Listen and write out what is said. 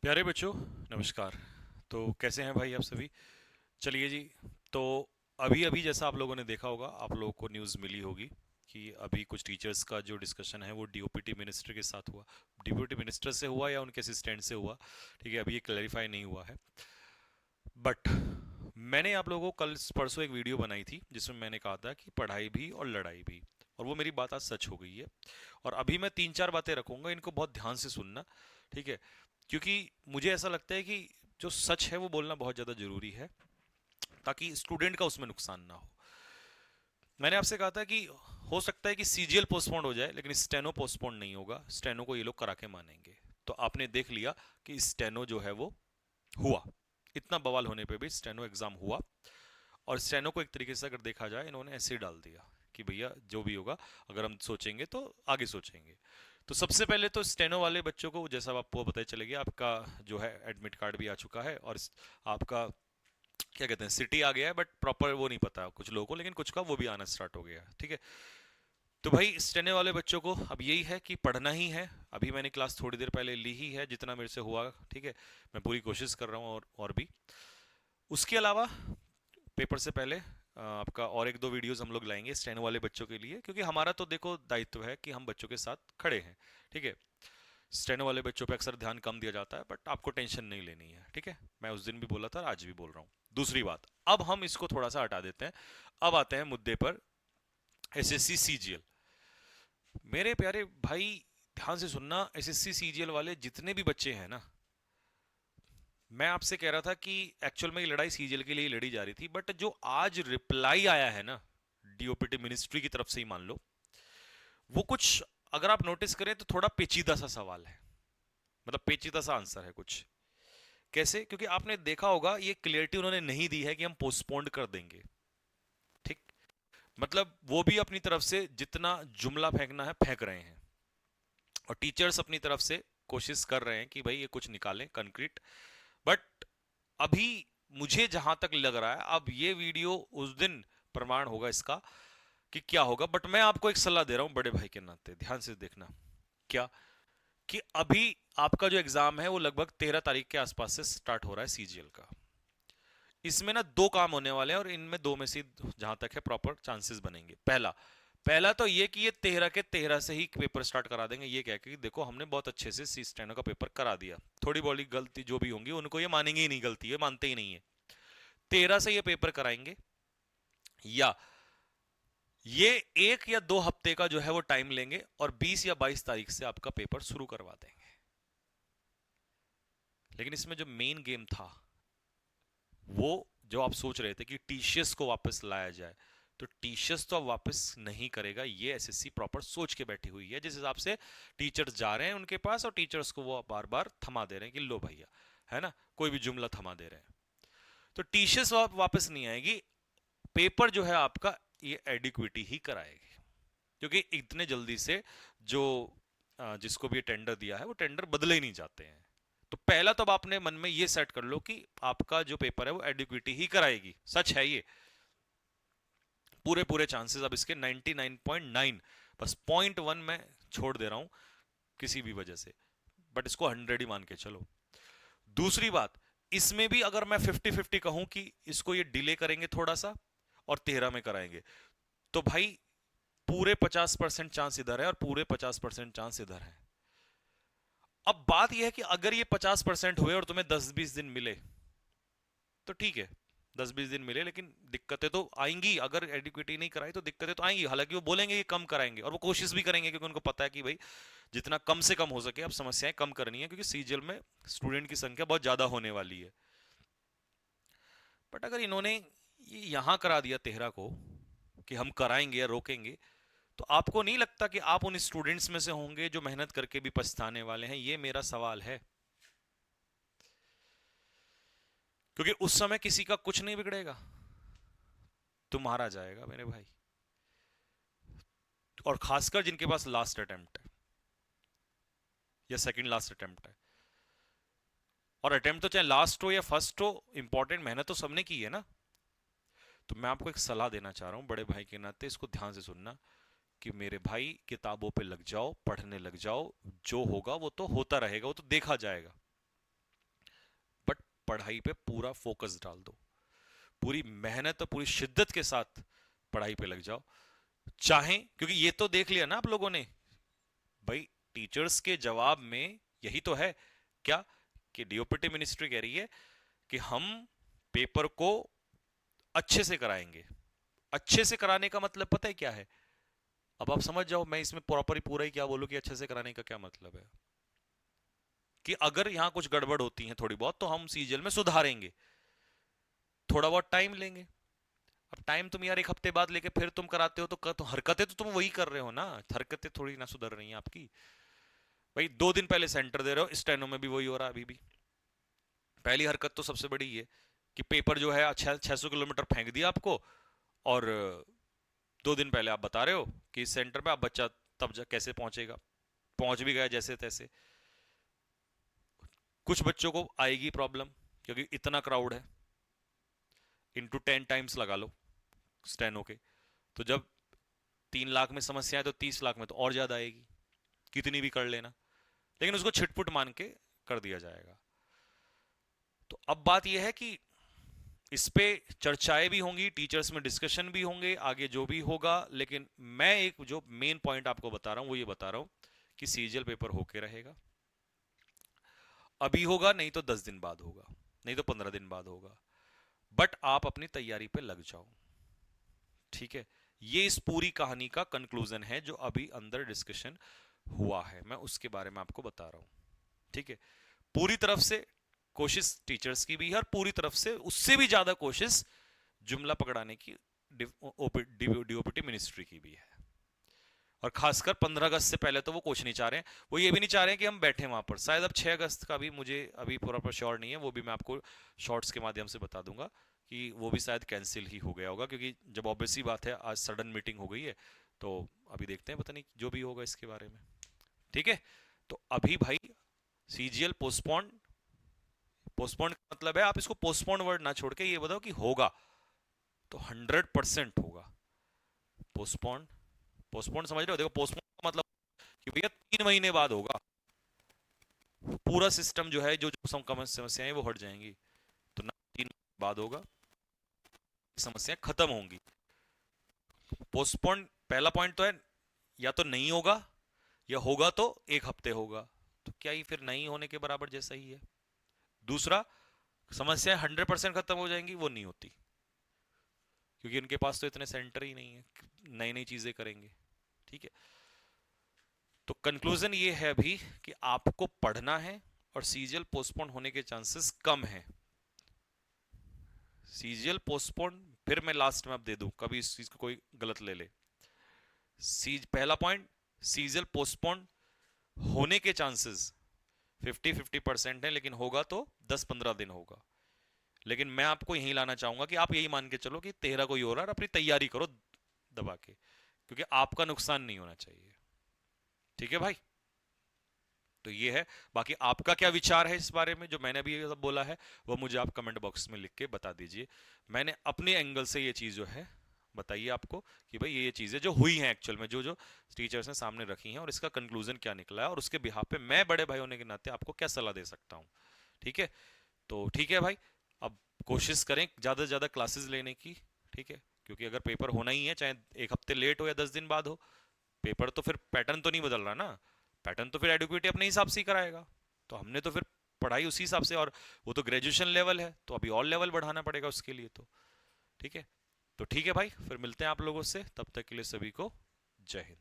प्यारे बच्चों, नमस्कार। तो कैसे हैं भाई आप सभी? चलिए जी। तो अभी अभी जैसा आप लोगों ने देखा होगा, आप लोगों को न्यूज़ मिली होगी कि अभी कुछ टीचर्स का जो डिस्कशन है वो डीओपीटी मिनिस्टर के साथ हुआ। डीओपीटी मिनिस्टर से हुआ या उनके असिस्टेंट से हुआ, ठीक है, अभी ये क्लैरिफाई नहीं हुआ है। बट मैंने आप लोगों को कल परसों एक वीडियो बनाई थी जिसमें मैंने कहा था कि पढ़ाई भी और लड़ाई भी, और वो मेरी बात आज सच हो गई है। और अभी मैं तीन चार बातें रखूंगा, इनको बहुत ध्यान से सुनना, ठीक है? क्योंकि मुझे ऐसा लगता है कि जो सच है वो बोलना बहुत ज़्यादा ज़रूरी है, ताकि स्टूडेंट का उसमें नुकसान ना हो। मैंने आपसे कहा था कि हो सकता है कि सीजीएल पोस्टपोन हो जाए, लेकिन स्टेनो पोस्टपोन नहीं होगा। स्टेनो को ये लोग करा के मानेंगे। तो आपने देख लिया कि स्टेनो जो है वो हुआ। इतना बवाल होने पे भी स्टेनो एग्जाम हुआ। और स्टेनो को एक तरीके से अगर देखा जाए, इन्होंने ऐसे ही डाल दिया कि भैया जो भी होगा, अगर हम सोचेंगे तो आगे सोचेंगे। तो सबसे पहले तो स्टेनो वाले बच्चों को, जैसा आपको पता ही चलेगा, आपका जो है एडमिट कार्ड भी आ चुका है, और आपका क्या कहते हैं, सिटी आ गया है, बट प्रॉपर वो नहीं पता कुछ लोगों को, लेकिन कुछ का वो भी आना स्टार्ट हो गया है, ठीक है? तो भाई स्टेनो वाले बच्चों को अब यही है कि पढ़ना ही है। अभी मैंने क्लास थोड़ी देर पहले ली ही है, जितना मेरे से हुआ, ठीक है। मैं पूरी कोशिश कर रहा हूँ, और भी उसके अलावा पेपर से पहले आपका और एक दो वीडियोस हम लोग लाएंगे स्टेनो वाले बच्चों के लिए, क्योंकि हमारा तो देखो दायित्व है कि हम बच्चों के साथ खड़े हैं, ठीक है? स्टेनो वाले बच्चों पे अक्सर ध्यान कम दिया जाता है, बट आपको टेंशन नहीं लेनी है, ठीक है? मैं उस दिन भी बोला था, आज भी बोल रहा हूँ। दूसरी बात, अब हम इसको थोड़ा सा हटा देते हैं। अब आते हैं मुद्दे पर, एसएससी सीजीएल। मेरे प्यारे भाई, ध्यान से सुनना। एसएससी सीजीएल वाले जितने भी बच्चे हैं ना, मैं आपसे कह रहा था कि एक्चुअल में ये लड़ाई सीजीएल के लिए ही लड़ी जा रही थी, बट जो आज रिप्लाई आया है ना डीओपीटी मिनिस्ट्री की तरफ से ही, मान लो वो कुछ, अगर आप नोटिस करें तो थोड़ा पेचीदा सा सवाल है, मतलब पेचीदा सा आंसर है कुछ। कैसे? क्योंकि आपने देखा होगा ये क्लियरिटी उन्होंने नहीं दी है कि हम पोस्टपोन्ड कर देंगे, ठीक? मतलब वो भी अपनी तरफ से जितना जुमला फेंकना है फेंक रहे हैं, और टीचर्स अपनी तरफ से कोशिश कर रहे हैं कि भाई ये कुछ निकालें कंक्रीट। बट अभी मुझे जहां तक लग रहा है, अब ये वीडियो उस दिन प्रमाण होगा इसका कि क्या होगा। बट मैं आपको एक सलाह दे रहा हूं बड़े भाई के नाते, ध्यान से देखना। क्या? कि अभी आपका जो एग्जाम है वो लगभग 13 तारीख के आसपास से स्टार्ट हो रहा है सीजीएल का। इसमें ना दो काम होने वाले हैं, और इनमें दो में से जहां तक है प्रॉपर चांसेस बनेंगे। पहला पहला तो ये कि ये 13 के 13 से ही पेपर स्टार्ट करा देंगे, ये कह के कि देखो हमने बहुत अच्छे से सी स्टेनो का पेपर करा दिया। थोड़ी बड़ी गलती जो भी होंगी उनको ये मानेंगे ही नहीं, गलती है मानते ही नहीं है। 13 से ये पेपर कराएंगे, या ये 1 या 2 हफ्ते का जो है वो टाइम लेंगे, और 20 या 22 तारीख से आपका पेपर शुरू करवा देंगे। लेकिन इसमें जो मेन गेम था, वो जो आप सोच रहे थे कि टीसीएस को वापस लाया जाए, तो टीसीएस तो अब वापस नहीं करेगा। ये एसएससी प्रॉपर सोच के बैठी हुई है, जिस हिसाब से टीचर्स जा रहे हैं उनके पास, और टीचर्स को वो बार बार थमा दे रहे हैं कि लो भैया, है ना, कोई भी जुमला थमा दे रहे हैं। तो टीसीएस वापस नहीं आएगी। पेपर जो है आपका, ये एडिक्विटी ही कराएगी, क्योंकि इतने जल्दी से जो जिसको भी टेंडर दिया है वो टेंडर बदले ही नहीं जाते हैं। तो पहला तो अब आपने मन में ये सेट कर लो कि आपका जो पेपर है वो एडिक्विटी ही कराएगी, सच है ये। पूरे पूरे चांसेस अब इसके 99.9, बस 0.1 मैं छोड़ दे रहा हूं किसी भी वजह से, बट इसको 100 ही मान के चलो। दूसरी बात, इसमें भी अगर मैं 50-50 कहूं कि इसको ये डिले करेंगे थोड़ा सा और 13 में कराएंगे, तो भाई पूरे 50% चांस इधर है और पूरे 50% चांस इधर है। अब बात यह है कि अगर ये 50% हुए और तुम्हें 10-20 दिन मिले, तो ठीक है, 10-20 दिन मिले, लेकिन दिक्कतें तो आएंगी। अगर एडिक्विटी नहीं कराई तो दिक्कतें तो आएंगी। हालांकि वो बोलेंगे कि कम कराएंगे, और वो कोशिश भी करेंगे, क्योंकि उनको पता है कि भाई जितना कम से कम हो सके अब समस्याएं कम करनी है, क्योंकि सीजीएल में स्टूडेंट की संख्या बहुत ज्यादा होने वाली है। बट अगर इन्होंने ये यहां करा दिया 13 को कि हम कराएंगे या रोकेंगे, तो आपको नहीं लगता कि आप उन स्टूडेंट्स में से होंगे जो मेहनत करके भी पछताने वाले हैं? ये मेरा सवाल है। क्योंकि उस समय किसी का कुछ नहीं बिगड़ेगा, तुम्हारा जाएगा मेरे भाई। और खासकर जिनके पास लास्ट अटेम्प्ट है या सेकंड लास्ट अटेम्प्ट है। और अटेम्प्ट तो चाहे लास्ट हो या फर्स्ट हो, इंपॉर्टेंट मेहनत तो सबने की है ना। तो मैं आपको एक सलाह देना चाह रहा हूं बड़े भाई के नाते, इसको ध्यान से सुनना। कि मेरे भाई किताबों पे लग जाओ, पढ़ने लग जाओ। जो होगा वो तो होता रहेगा, वो तो देखा जाएगा। पढ़ाई पे पूरा फोकस डाल दो, पूरी मेहनत और पूरी शिद्दत के साथ पढ़ाई पे लग जाओ। चाहे, क्योंकि ये तो देख लिया ना आप लोगों ने भाई, टीचर्स के जवाब में यही तो है क्या, कि डीओपीटी मिनिस्ट्री कह रही है कि हम पेपर को अच्छे से कराएंगे। अच्छे से कराने का मतलब पता है क्या है? अब आप समझ जाओ, मैं इसमें प्रॉपर पूरा ही क्या बोलूं कि अच्छे से कराने का क्या मतलब है, कि अगर यहां कुछ गड़बड़ होती है थोड़ी बहुत तो हम सीजीएल में सुधारेंगे, थोड़ा बहुत टाइम लेंगे। अब टाइम तुम यार एक हफ्ते बाद लेके फिर तुम कराते हो तो हरकतें तो तुम वही कर रहे हो ना, हरकतें थोड़ी ना सुधर रही हैं आपकी। भाई 2 दिन पहले सेंटर दे रहे हो, स्टेनो में भी वही हो रहा है अभी भी। पहली हरकत तो सबसे बड़ी ये कि पेपर जो है 600 किलोमीटर फेंक दिया आपको, और 2 दिन पहले आप बता रहे हो कि इस सेंटर पे आप बच्चा तब कैसे पहुंचेगा, पहुंच भी गया जैसे तैसे। कुछ बच्चों को आएगी प्रॉब्लम क्योंकि इतना क्राउड है, इंटू 10 टाइम्स लगा लो स्टेनो के, तो जब 3 लाख में समस्या है तो 30 लाख में तो और ज्यादा आएगी, कितनी भी कर लेना, लेकिन उसको छिटपुट मान के कर दिया जाएगा। तो अब बात यह है कि इस पे चर्चाएं भी होंगी, टीचर्स में डिस्कशन भी होंगे, आगे जो भी होगा, लेकिन मैं एक जो मेन पॉइंट आपको बता रहा हूं वो ये बता रहा हूं कि सीजीएल पेपर होके रहेगा। अभी होगा नहीं तो 10 दिन बाद होगा, नहीं तो 15 दिन बाद होगा, बट आप अपनी तैयारी पे लग जाओ। ठीक है, ये इस पूरी कहानी का कंक्लूजन है जो अभी अंदर डिस्कशन हुआ है, मैं उसके बारे में आपको बता रहा हूं। ठीक है, पूरी तरफ से कोशिश टीचर्स की भी है और पूरी तरफ से उससे भी ज्यादा कोशिश जुमला पकड़ाने की डीओपीटी मिनिस्ट्री की भी है। और खासकर 15 अगस्त से पहले तो वो कुछ नहीं चाह रहे हैं, वो ये भी नहीं चाह रहे हैं कि हम बैठे वहां पर। शायद अब 6 अगस्त का भी मुझे अभी पूरा पर श्योर नहीं है, वो भी मैं आपको शॉर्ट्स के माध्यम से बता दूंगा कि वो भी शायद कैंसिल ही हो गया होगा, क्योंकि जब ऑब्वियसली बात है आज सडन मीटिंग हो गई है, तो अभी देखते हैं, पता नहीं जो भी होगा इसके बारे में। ठीक है, तो अभी भाई सीजीएल पोस्टपोन, पोस्टपोन का मतलब है आप इसको पोस्टपोन वर्ड ना छोड़ के ये बताओ कि होगा तो 100% होगा। पोस्टपोन, पोस्टपोन समझ रहे हो? देखो पोस्टपोन का मतलब कि भैया 3 महीने बाद होगा, पूरा सिस्टम जो है जो जो समस्याएं वो हट जाएंगी, तो ना 3 महीने बाद होगा, समस्याएं खत्म होंगी। पोस्टपोन पहला पॉइंट तो है, या तो नहीं होगा या होगा तो 1 हफ्ते होगा, तो क्या ही फिर नहीं होने के बराबर जैसा ही है। दूसरा, समस्याएं 100% खत्म हो जाएंगी, वो नहीं होती, क्योंकि उनके पास तो इतने सेंटर ही नहीं है, नई नई चीजें करेंगे। ठीक है, तो कंक्लूजन ये है अभी कि आपको पढ़ना है और सीजीएल पोस्टपोन होने के चांसेस कम है। सीजीएल पोस्टपोन, फिर मैं लास्ट में अब दे दूं, कभी इस चीज को कोई गलत ले ले। पहला पॉइंट, सीजीएल पोस्टपोन होने के चांसेस 50-50% है, लेकिन होगा तो 10-15 दिन होगा। लेकिन मैं आपको यही लाना चाहूंगा कि आप यही मान के चलो कि 13 को ही हो रहा है, और अपनी तैयारी करो दबा के, क्योंकि आपका नुकसान नहीं होना चाहिए। ठीक है भाई, तो ये है। बाकी आपका क्या विचार है इस बारे में, जो मैंने अभी ये बोला है वो मुझे आप कमेंट बॉक्स में लिख के बता दीजिए। मैंने अपने एंगल से ये चीज जो है बताइए आपको कि भाई ये चीजें जो हुई हैं एक्चुअल में, जो जो टीचर्स ने सामने रखी हैं, और इसका कंक्लूजन क्या निकला है, और उसके बिहाफ पे मैं बड़े भाई होने के नाते आपको क्या सलाह दे सकता हूँ। ठीक है, तो ठीक है भाई, अब कोशिश करें ज्यादा से ज्यादा क्लासेस लेने की। ठीक है, क्योंकि अगर पेपर होना ही है, चाहे 1 हफ्ते लेट हो या 10 दिन बाद हो, पेपर तो फिर पैटर्न तो नहीं बदल रहा ना, पैटर्न तो फिर एडुकेटी अपने हिसाब से ही कराएगा, तो हमने तो फिर पढ़ाई उसी हिसाब से, और वो तो ग्रेजुएशन लेवल है, तो अभी और लेवल बढ़ाना पड़ेगा उसके लिए तो। ठीक है, तो ठीक है भाई, फिर मिलते हैं आप लोगों से, तब तक के लिए सभी को जय हिंद।